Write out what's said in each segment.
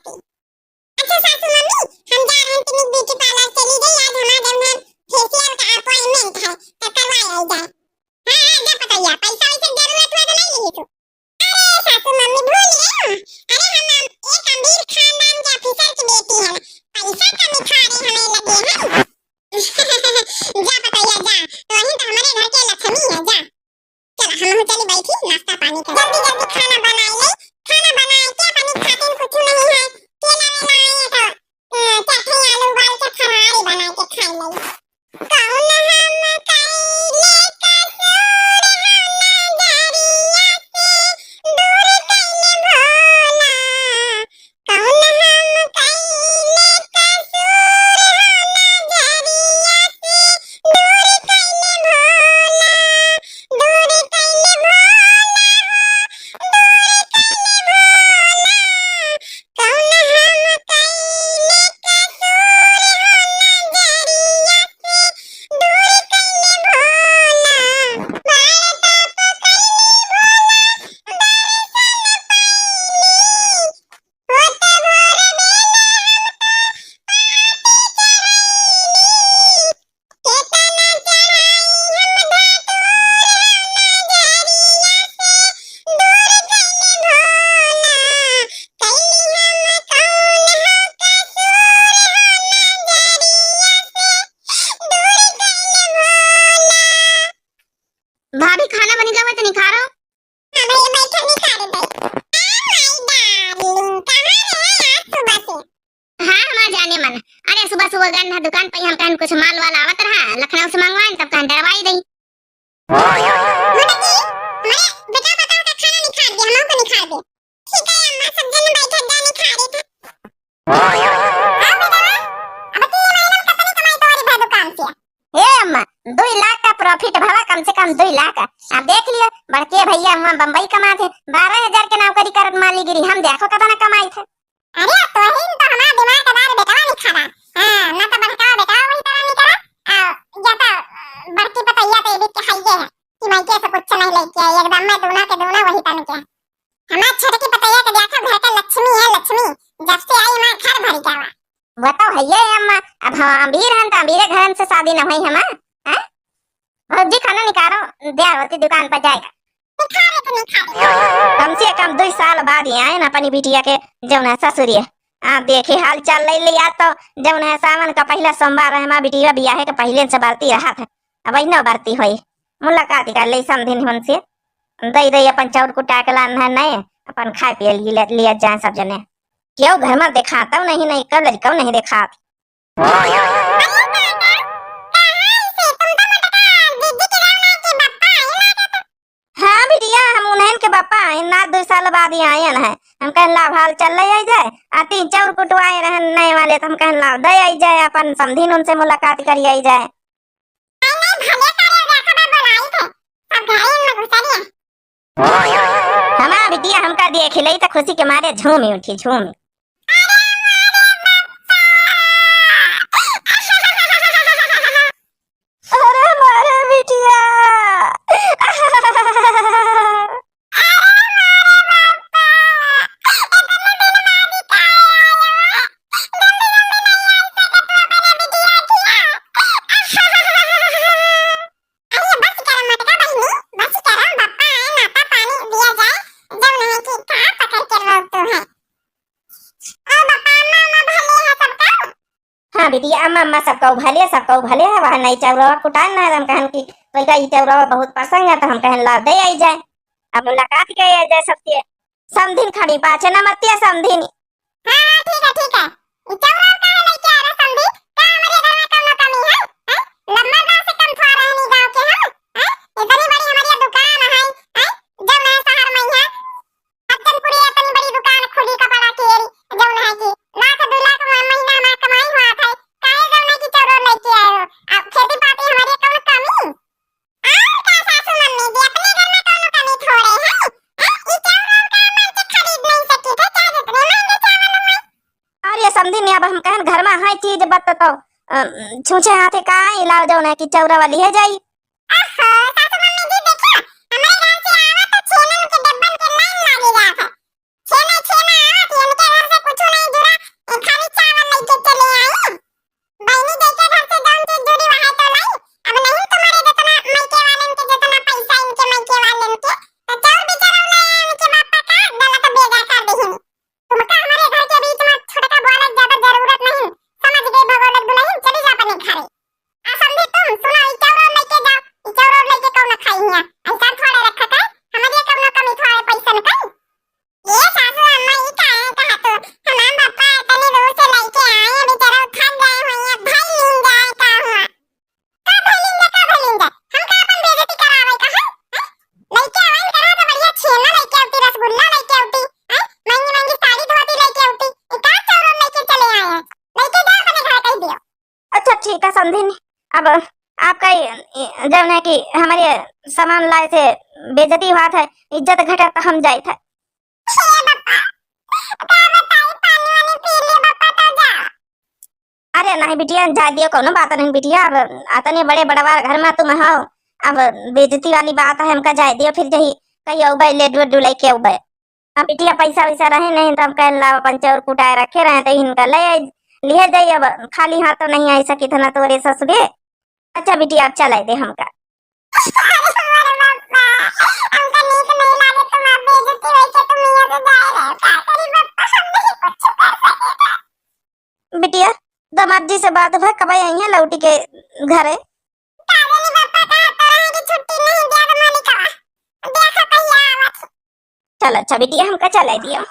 जाती। अच्छा सासू मम्मी, हम जा रहे हैं पिकनिक ब्यूटी पार्लर, चली गई आज हमारा फेशियल का अपॉइंटमेंट है तो करवाया जाए। हां जा पतैया, पैसा वैसे जरूरत है तो नहीं ली तू। अरे सासू मम्मी भूल गए हो, अरे हम एक अमीर खानदान के ऑफिसर की बेटी है, पैसा का निखारे हमें लगे हैं। जा पतैया जा, तो वही तो हमारे घर के लक्ष्मी है। जा चल हम चली बैठी नाश्ता पानी कर, जल्दी जल्दी खाना बनाए ले, खाना बनाए के अपनी खातिर कुछ नहीं है, केला वेला आए तो चटनी आलू उबाल के फरारी बना के खा ले। कौन हम कैले कसूर हम नजरिया से दूर कैले भोला, कौन हम कैले कसूर हम नजरिया से दूर कैले भोला, दूर कैले भोला, दूर कैले भोला, कौन हम कैले कसूर हम नजरिया से दूर कैले भोला, मारता पकैली भोला दर्शन पैली, होत भोर बेला केतना चढ़ाई हम धतूर नजरिया से दूर कैले भोला, कैली हम कौन हो कसूर हम नजरिया से दूर कैले भोला। भाभी खाना बनी जावे तो नहीं खा रहा हूँ। हाँ भैया बैठो नहीं खा रहे भाई। माय डार्लिंग कहाँ है आज सुबह से? हाँ हमारा जाने मन। अरे सुबह सुबह गए ना दुकान पे, हम कहन कुछ माल वाला आवत रहा लखनऊ से मंगवाए, तब कहन डरवाई दी। मुन्ना जी हमारे बेटा बताओ का खाना नहीं खा दिया, हम को नहीं खा दे। ठीक है अम्मा सब जन बैठे जा नहीं खा रहे थे। हाँ बेटा अब 3 महीने में कितनी कमाई तुम्हारी भर दुकान से? ए अम्मा 2 लाख का प्रॉफिट भला, कम से कम 2 लाख। अब देख लियो बड़के भैया वहाँ बम्बई कमाते 12,000 के नौकरी करत मालीगिरी, हम देखो कितना कमाई थे। अरे तो ही तो हमारा दिमागदार बेटा नहीं खा रहा। हां ना तो बड़का बेटा वही तरह नहीं करा, या तो बड़की पतैया तो ये के हाइए है कि मैं कैसे कुछ नहीं लेके आई, एकदम मैं दूना के दूना वही तन के। हमारा छोटी पतैया के देखा घर का लक्ष्मी है, लक्ष्मी जब से आई मैं घर भर गया। वो तो है ये अम्मा, अब हम अमीर हैं तो अमीर घर से शादी न हुई हमार। हां जी खाना निकालो, देवती दुकान पर जाएगा। नहीं खा रहे तो नहीं खा रहे। कम से कम 2 साल बाद ही आए ना अपनी बिटिया के जौन है ससुरिया। आप देखे हाल चाल ले लिया तो जौन है सावन का पहला सोमवार है, हमारा बिटिया बियाह के पहले से बरती रहा था, अब न बरती हुई मुलाकात कर ले समधिन हमसे दई दई अपन चाउर कुटा के लाना है, नहीं अपन खाए पिए लिया जाए सब जने। क्यों घर में दिखाता नहीं, नहीं कर लड़का नहीं देखा। हाँ बिटिया हम उन्हें के बापा ना 2 साल बाद ही आए हैं, हम कहन लाभ हाल चल ले आई जाए, आती चाउर कुटवाए रहन नए वाले तो हम कहन लाभ दे आई जाए, अपन समधिन उनसे मुलाकात करी आई जाए। हमारा बिटिया हमका देख ले तो खुशी के मारे झूमी उठी झूमी। अरे हमारे बिटिया हाँ बिटिया अम्मा अम्मा सबका भले है, वह नई चौरवा कुटान ना हम कहन की वही ई चौरवा बहुत पसंद है तो हम कहन ला दे आई जाए, अब मुलाकात के आई जाए सबसे। समधिन खड़ी पाछे न मतिया समधिन। हां ठीक है ठीक है, ई चौरवा का लेके आ रहा समधी का हमारे घर में कम कमी है? लम्बा गांव से कम थोड़ा है नहीं गांव के हम। इतनी बड़ी हमारी दुकान है, जब मैं शहर में है सज्जनपुरी इतनी बड़ी दुकान खुली कपड़ा की जौन है कि लाख 2 लाख महीना हमारा कमाई हुआ था, काहे जौन है कि चौरवा लेके आए हो? अब खेती पाती हमारी कौन कमी? और का सासू मम्मी जी अपने घर में कौन कमी थोड़े हैं? ई चौरवा का मन से खरीद नहीं सकी थे, चाहे जितने महंगे चावल में। अरे समधिन अब हम कहन घर में है चीज बत तो छूछे हाथे का इलाज जौन है कि चौरा वाली है जाई। सासू मम्मी जी देखियो हमारे घर से आवा तो छेनन के डब्बन के लाइन लागी जात है, छेना छेना आवत उनके घर से कुछ नहीं समझे नहीं। अब आपका जब है कि हमारे सामान लाए थे बेइज्जती हुआ था, इज्जत घटा तो हम जाए थे। अरे नहीं बिटिया, जा दियो, कोनो बात नहीं बिटिया। अब अतने बड़े बड़वा घर में तुम हो, अब बेइज्जती वाली बात है, हमका जाए दियो। फिर जही कहीं उबे ले डुल लेके उबे। अब बिटिया पैसा वैसा रहे नहीं तो हम कह ला पंचौर कुटाए रखे रहे तो इनका ले लिए जाइए। अब खाली हाथ तो नहीं आई सकी था ना तोरे ससुरे। अच्छा बिटिया अब चला दे हमका। बिटिया दामाद जी से बात हुआ कब आई है लौटी के घरे? चल अच्छा बिटिया हमका चला दियो।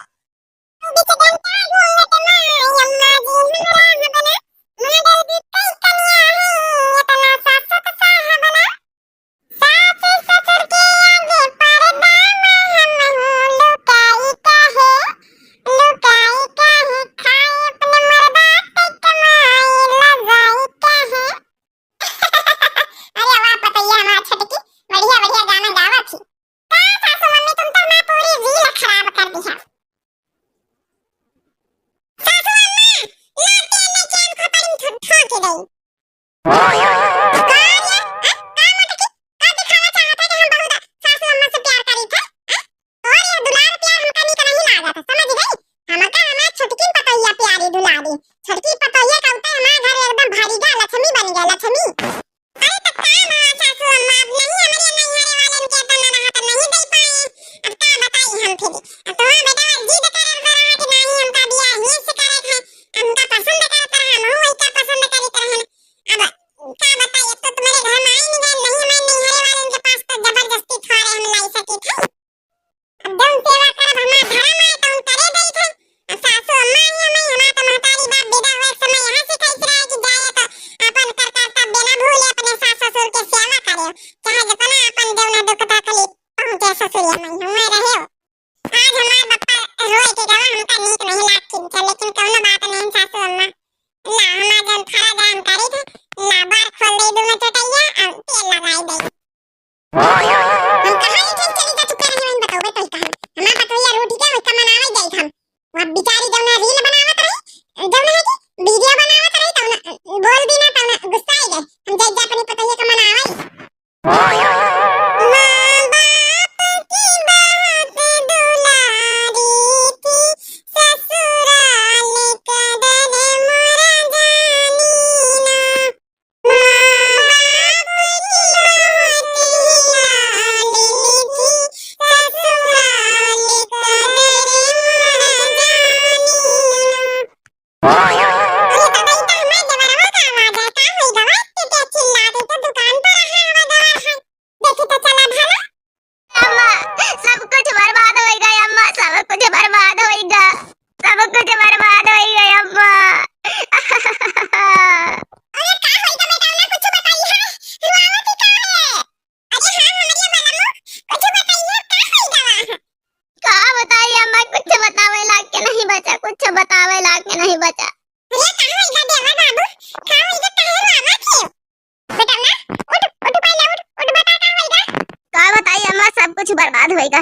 कुछ बर्बाद होएगा।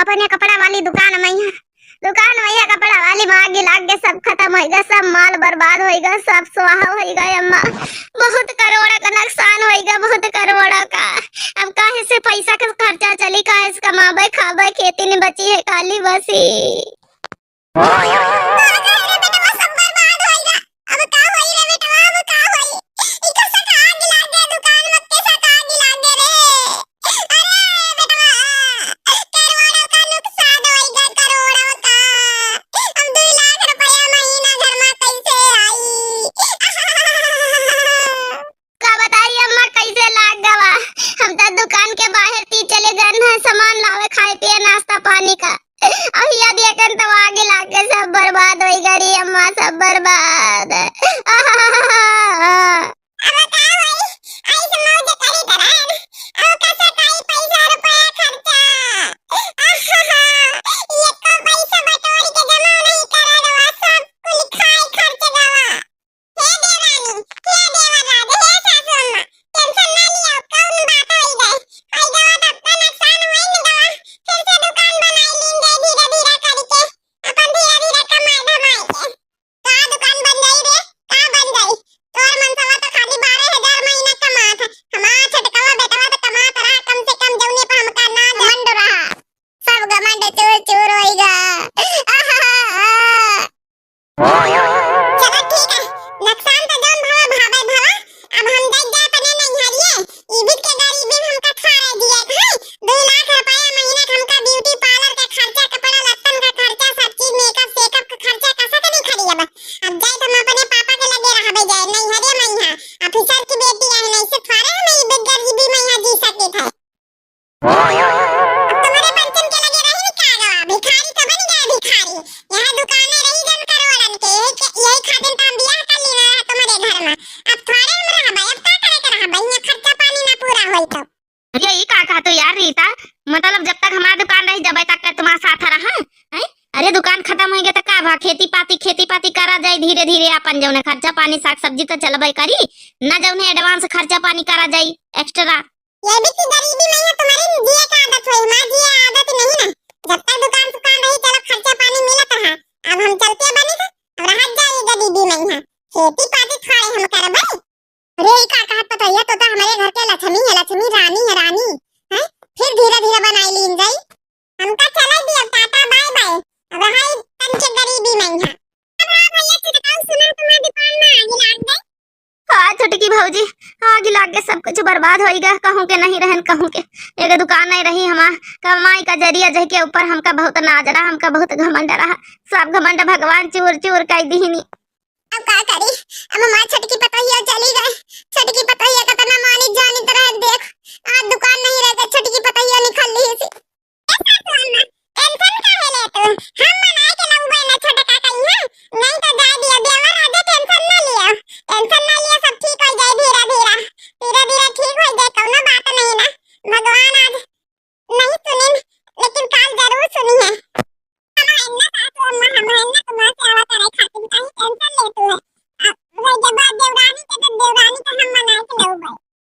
अपने कपड़ा वाली दुकान में कपड़ा वाली में आगे लाग के सब खत्म होएगा, सब माल बर्बाद होएगा, सब स्वाहा होएगा। अम्मा बहुत करोड़ का नुकसान होएगा, बहुत करोड़ का। अब काहे से पैसा का खर्चा चली, काहे से कमाबे खाबे, खेती नहीं बची है खाली बसी। सामान लावे खाए पिए नाश्ता पानी का, अहिया देखन तो आगे लागे सब बर्बाद होई गरी अम्मा, सब बर्बाद। के तो का भा खेती पाती करा जाए धीरे धीरे अपन जौने खर्चा पानी साग सब्जी तो चलबे करी ना जौने एडवांस खर्चा पानी करा जाए एक्स्ट्रा। ये भी की गरीबी नहीं है तुम्हारी जिए का आदत होई मां जिए आदत नहीं ना। जब तक दुकान रही चलो खर्चा पानी मिलत रहा। अब हम चलते बनी था अब रह जाए गरीबी नहीं है खेती पाती थोड़े हम करबे। अरे ई का कहत पता ये तो हमारे घर के लक्ष्मी है लक्ष्मी रानी है रानी हैं फिर धीरे धीरे बनाई लीन जाई हमका चला दिया टाटा बाय बाय। अब हाय तन के गरीबी नहीं है। अब हां भैया चिटकाऊ सुना तुम्हारी दुकान में आगे लाग गई। हाँ छोटकी भौजी आग लाग के सब कुछ बर्बाद होइगा कहूं के नहीं रहन कहूं के एक दुकान नहीं रही हमार कमाई का जरिया जह के ऊपर हमका बहुत नाज रहा हमका बहुत घमंड रहा सब घमंड भगवान चूर चूर कर दीनी। अब का करी अब मां छटकी पतोहिया चली गए छटकी पतोहिया का तना मानी जानी तरह देख आज दुकान नहीं रह गई छटकी पतोहिया निकल ली से। ऐसा तो अन्ना टेंशन का है ले तू हम मनाए के लंबे ना छोटा काका ही है नहीं तो जा दिया देवर आजे टेंशन ना लियो सब ठीक हो जाए धीरे धीरे ठीक हो जाए कौनो बात नहीं ना भगवान आज नहीं सुनी लेकिन काल जरूर सुनी है। हम इन्ना तुम्हारे आवा करे खातिर कहीं टेंशन ले तू है अब वही जब देवरानी के हम मनाए के लंबे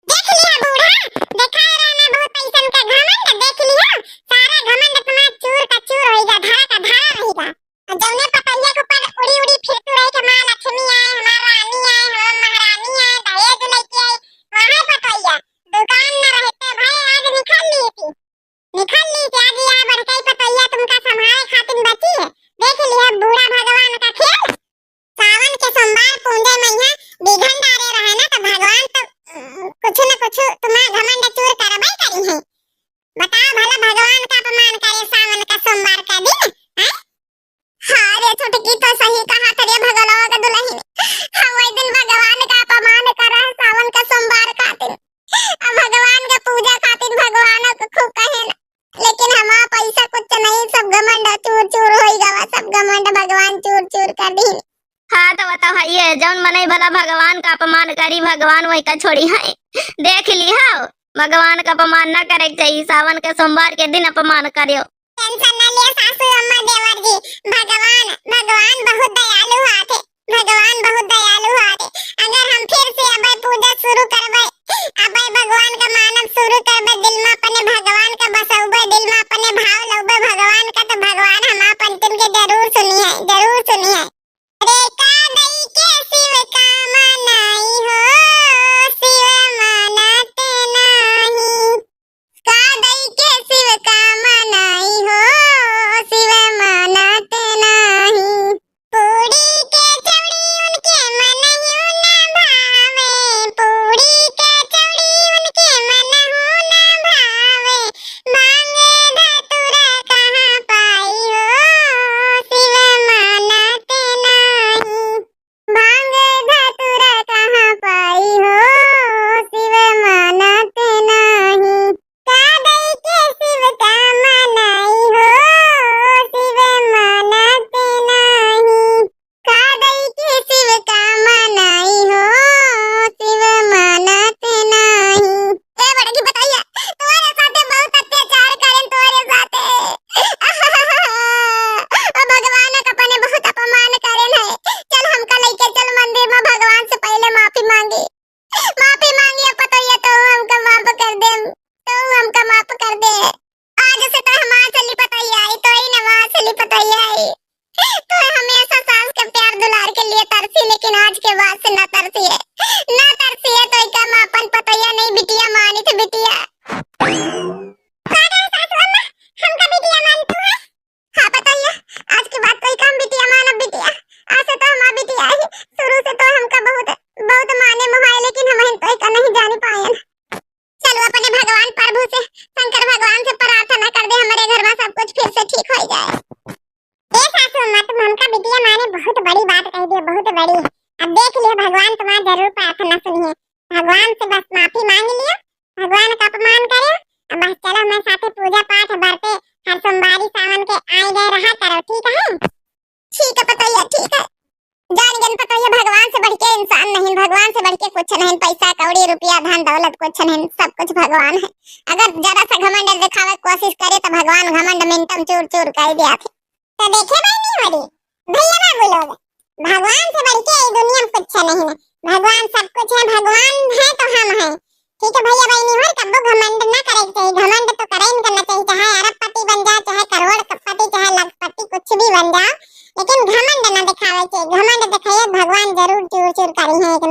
देख लिया बूढ़ा देखा रहना बहुत पैसन का घमंड देख लिया सारा घमंड तुम्हारा चूर का चूर होएगा धारा का धारा रहेगा। जौने पतैया के ऊपर उड़ी उड़ी फिरतू रहे के मां लक्ष्मी आए हमार रानी आए हम महारानी आए दहेज लेके आए वहां पतैया दुकान न रहते भाई आज निकल ली थी आज यहां बड़काई पतैया तुमका संभाले खातिर बची है। देख लिया बूढ़ा भगवान का खेल सावन के सोमवार पूंजे मैया बिघन डारे रहे ना तो भगवान तो कुछ न कुछ तुम्हारा घमंड चूर करबे करी है। बताओ भला भगवान का अपमान करे सावन का सोमवार का दिन है। हाँ रे छोटकी तो सही कहा रे भगलवा का दुल्हन हाँ वही दिन भगवान का अपमान करा सावन का सोमवार का दिन अब भगवान का पूजा खातिर भगवान को खूब कहे ना लेकिन हमारा पैसा कुछ नहीं सब घमंड चूर चूर होई गवा सब घमंड भगवान चूर चूर कर दी। हाँ तो बताओ है ये जौन मनई भला भगवान का अपमान करी भगवान वही का छोड़ी है देख ली हो भगवान का अपमान न करे चाहिए सावन के सोमवार के दिन अपमान करियो। टेंशन न लिया सासू अम्मा देवर जी भगवान भगवान बहुत दयालु आते भगवान बहुत दयालु आते। अगर हम फिर से अबे पूजा शुरू करबे अबे भगवान का मानव शुरू करबे दिल में अपने भगवान का बसौबे दिल में अपने भाव लौबे भगवान का तो भगवान हम पंचम के जरूर सुनी है। अरे का दई के शिव का मनाई हो शिव मनाते नहीं का दई के शिव का मनाई हो शिव मनाते नहीं पूरी के चौड़ी उनके मन ही ना भावे पूरी के चौड़ी उनके मन हो ना भावे मांगे धतुरा कहाँ पाई हो शिव मनाते नहीं मांगे धतुरा कहाँ पाई हो शिव मनाते नहीं का दई के शिव का मनाई हो शिव मनाते नहीं का दई के शिव का मनाई हो शिव मनाते नहीं। ए बड़की बताइए तुम्हारे साथे बहुत अत्याचार करें तुम्हारे साथे भगवान का अपने बहुत अपमान करें है। चल हमका लेके चल मंदिर में भगवान से पहले माफी मांगी पतैया तो हमका माफ कर दे तो हमका माफ कर दे आज से तो हमारा चली पतैया आई तो ही नमाज चली पतैया आई तो हमेशा सास के प्यार दुलार के लिए तरसी लेकिन आज के बाद से ना तरसी है तो कम अपन पतैया नहीं बिटिया मानी तो बिटिया हमका बिटिया मान तू है। हाँ पतैया आज के बाद कोई काम बिटिया मानो बिटिया आज से तो हमारा बिटिया है शुरू से तो हमका बहुत बहुत माने मुहाए लेकिन हम तो का नहीं जान पाए। चलो अपने भगवान प्रभु से शंकर भगवान से प्रार्थना कर दे हमारे घर में सब कुछ फिर से ठीक हो जाए। ए सासू अम्मा तुम हमका बिटिया माने बहुत बड़ी बात कह दी बहुत बड़ी। अब देख लियो भगवान तुम्हारा जरूर प्रार्थना सुनिए भगवान से बस माफी मांग लियो भगवान का अपमान करे अब बस चलो हमारे साथे पूजा पाठ बरते हर सोमवारी सावन के आए गए रहा करो ठीक है पतैया ठीक है जान पतैया भगवान से बढ़ के इंसान नहीं भगवान से बढ़ के कुछ नहीं पैसा कौड़ी रुपया धन दौलत कुछ नहीं सब कुछ भगवान है। अगर जरा सा घमंड दिखावे कोशिश करे तो भगवान घमंड मिनटम चूर चूर कर दिया थे तो देखे भाई नहीं हो रही भगवान से बढ़ के इस दुनिया में कुछ नहीं है। भगवान सब कुछ है, भगवान है तो हम हैं। ठीक है भैया बहनी हो, कब्बो घमंड ना करे चाहिए। घमंड तो करे ही करना चाहिए, चाहे अरबपति बन जाओ, चाहे करोड़पति, चाहे लाखपति, कुछ भी बन जाओ, लेकिन घमंड ना दिखावे चाहिए। घमंड दिखाइए भगवान जरूर चूर चूर करी है एक